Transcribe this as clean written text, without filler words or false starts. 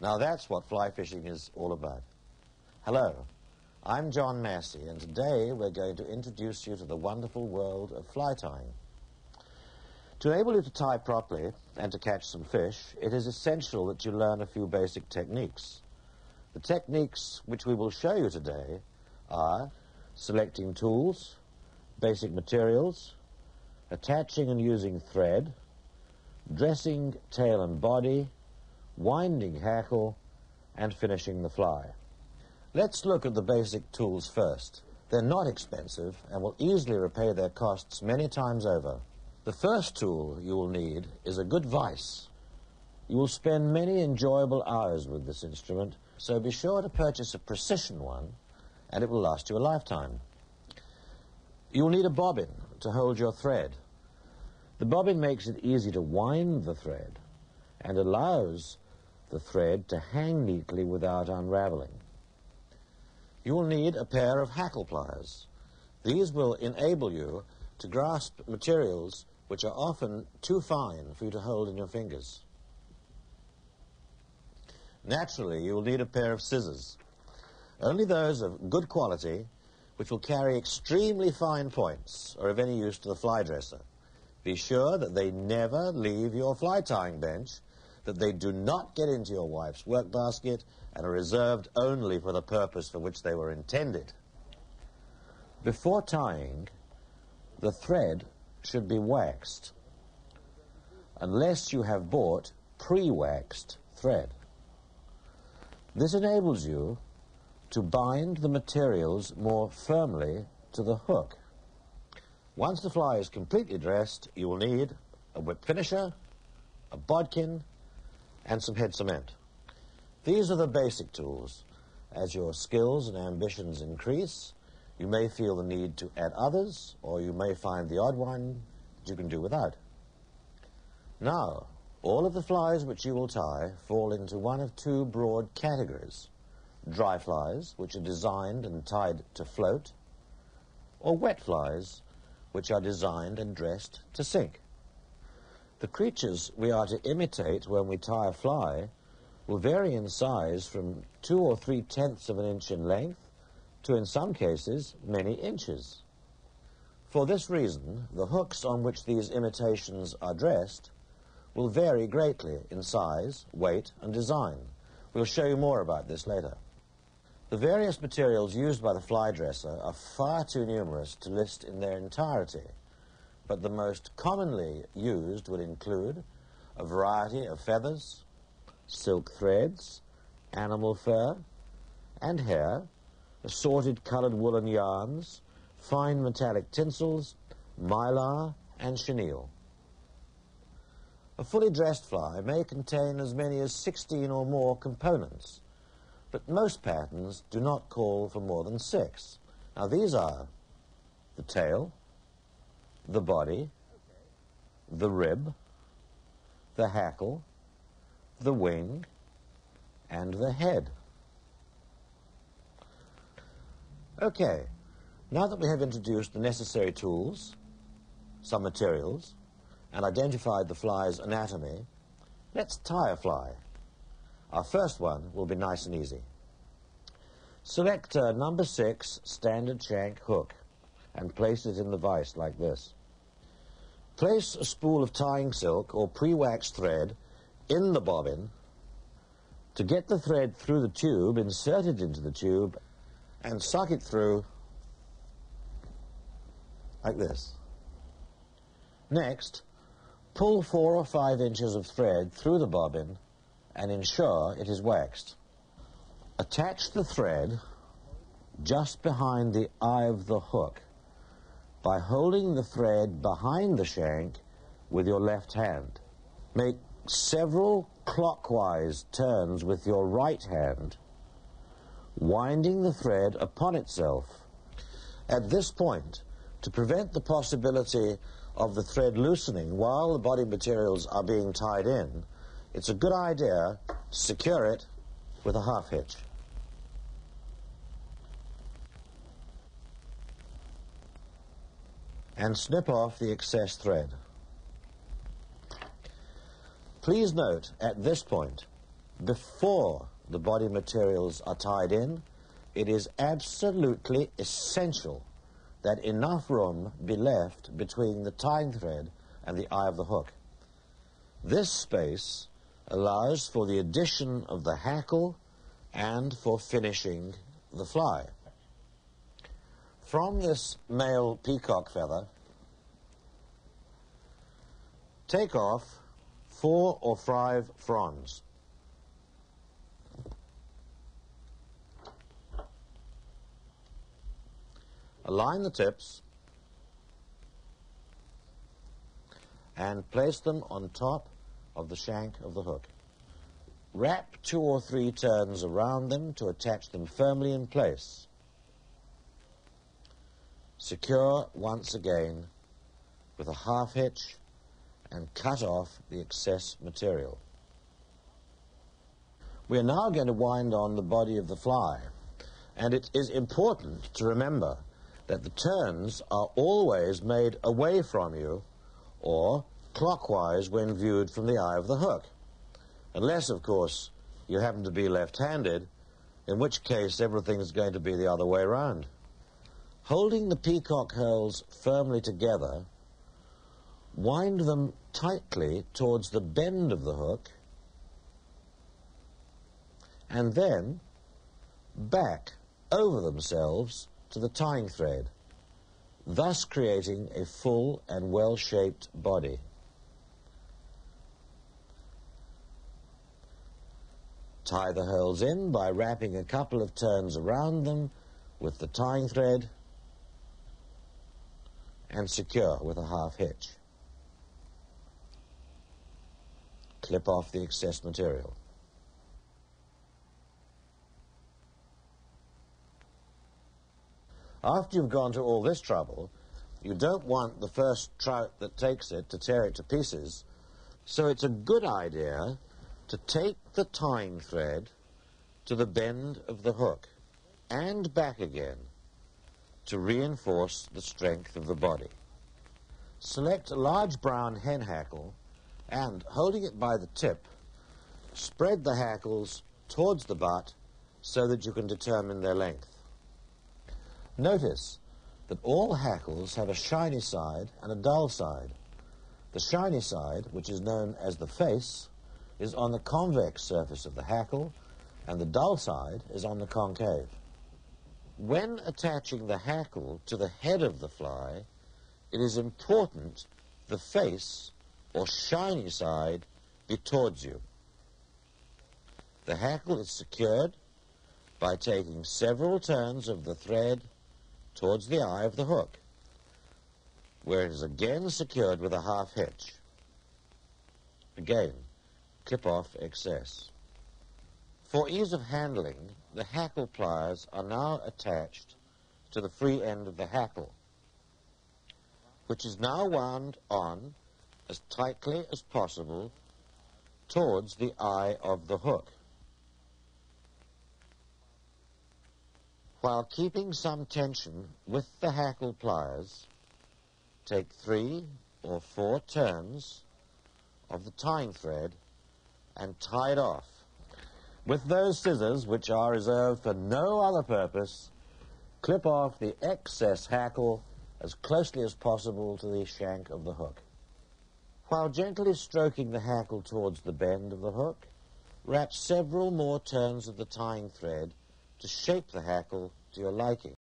Now that's what fly fishing is all about. Hello, I'm John Massey, and today we're going to introduce you to the wonderful world of fly tying. To enable you to tie properly and to catch some fish, it is essential that you learn a few basic techniques. The techniques which we will show you today are selecting tools, basic materials, attaching and using thread, dressing tail and body, winding hackle, and finishing the fly. Let's look at the basic tools first. They're not expensive and will easily repay their costs many times over. The first tool you will need is a good vise. You will spend many enjoyable hours with this instrument, so be sure to purchase a precision one, and it will last you a lifetime. You'll need a bobbin to hold your thread. The bobbin makes it easy to wind the thread and allows the thread to hang neatly without unraveling. You will need a pair of hackle pliers. These will enable you to grasp materials which are often too fine for you to hold in your fingers. Naturally, you will need a pair of scissors. Only those of good quality, which will carry extremely fine points, are of any use to the fly dresser. Be sure that they never leave your fly tying bench, that they do not get into your wife's work basket, and are reserved only for the purpose for which they were intended. Before tying, the thread should be waxed, unless you have bought pre-waxed thread. This enables you to bind the materials more firmly to the hook. Once the fly is completely dressed, you will need a whip finisher, a bodkin, and some head cement. These are the basic tools. As your skills and ambitions increase, you may feel the need to add others, or you may find the odd one that you can do without. Now, all of the flies which you will tie fall into one of two broad categories: dry flies, which are designed and tied to float, or wet flies, which are designed and dressed to sink. The creatures we are to imitate when we tie a fly will vary in size from 2 or 3/10 of an inch in length to, in some cases, many inches. For this reason, the hooks on which these imitations are dressed will vary greatly in size, weight, and design. We'll show you more about this later. The various materials used by the fly dresser are far too numerous to list in their entirety, but the most commonly used would include a variety of feathers, silk threads, animal fur and hair, assorted colored woolen yarns, fine metallic tinsels, mylar, and chenille. A fully dressed fly may contain as many as 16 or more components, but most patterns do not call for more than 6. Now these are the tail, the body, the rib, the hackle, the wing, and the head. Okay, now that we have introduced the necessary tools, some materials, and identified the fly's anatomy, let's tie a fly. Our first one will be nice and easy. Select number 6 standard shank hook and place it in the vise like this. Place a spool of tying silk or pre-waxed thread in the bobbin. To get the thread through the tube, insert it into the tube and suck it through like this. Next, pull 4 or 5 inches of thread through the bobbin and ensure it is waxed. Attach the thread just behind the eye of the hook by holding the thread behind the shank with your left hand. Make several clockwise turns with your right hand, winding the thread upon itself. At this point, to prevent the possibility of the thread loosening while the body materials are being tied in, it's a good idea to secure it with a half hitch. And snip off the excess thread. Please note, at this point, before the body materials are tied in, it is absolutely essential that enough room be left between the tying thread and the eye of the hook. This space allows for the addition of the hackle and for finishing the fly. From this male peacock feather, take off 4 or 5 fronds. Align the tips and place them on top of the shank of the hook. Wrap 2 or 3 turns around them to attach them firmly in place. Secure once again with a half hitch and cut off the excess material. We are now going to wind on the body of the fly, and it is important to remember that the turns are always made away from you or clockwise when viewed from the eye of the hook, unless, of course, you happen to be left-handed, in which case everything is going to be the other way around. Holding the peacock hurls firmly together, wind them tightly towards the bend of the hook, and then back over themselves to the tying thread, thus creating a full and well-shaped body. Tie the hurls in by wrapping a couple of turns around them with the tying thread and secure with a half hitch. Clip off the excess material. After you've gone to all this trouble, you don't want the first trout that takes it to tear it to pieces, so it's a good idea to take the tying thread to the bend of the hook and back again to reinforce the strength of the body. Select a large brown hen hackle and, holding it by the tip, spread the hackles towards the butt so that you can determine their length. Notice that all hackles have a shiny side and a dull side. The shiny side, which is known as the face, is on the convex surface of the hackle, and the dull side is on the concave. When attaching the hackle to the head of the fly, it is important the face, or shiny side, be towards you. The hackle is secured by taking several turns of the thread towards the eye of the hook, where it is again secured with a half hitch. Again, clip off excess. For ease of handling, the hackle pliers are now attached to the free end of the hackle, which is now wound on as tightly as possible towards the eye of the hook, while keeping some tension with the hackle pliers. Take 3 or 4 turns of the tying thread and tie it off. With those scissors, which are reserved for no other purpose, clip off the excess hackle as closely as possible to the shank of the hook. While gently stroking the hackle towards the bend of the hook, wrap several more turns of the tying thread to shape the hackle to your liking.